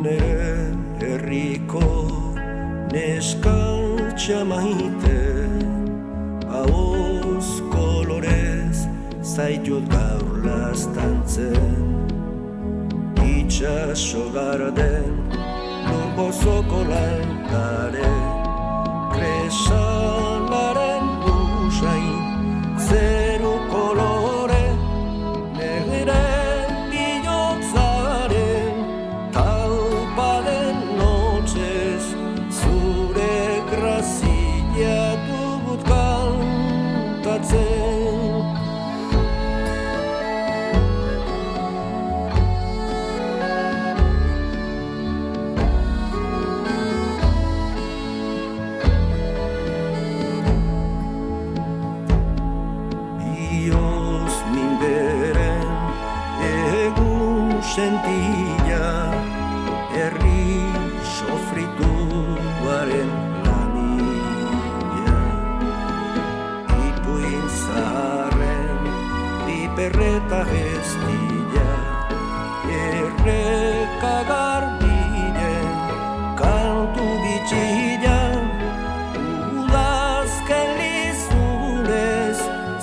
nere herriko neskantxa maite, ahoz kolorez zaitut gaur laztantzen. Itxaso garden lur gozoko lantare, kresalaren usain zeru kolore, negre bihotzaren taupaden notzez, zure grazia dut kantatzen. Sentilla herri sofrituaren lanila, ipuin zaharren piperreta gestila, erreka garbilen kantu bitxila, udazken lizunez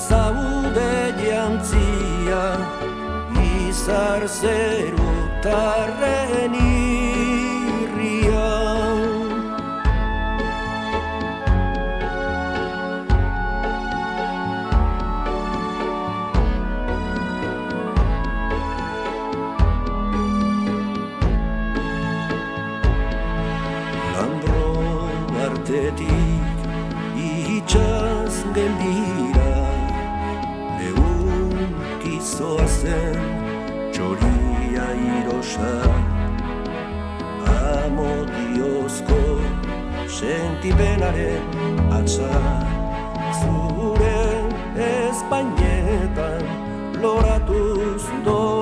zaude jantzia, izar zerutarren irrian. Landro artetik itxaz geldira, leunkizoa zen txoria irosa, amodiozko sentimenaren atza, zure espainetan loratuz doa.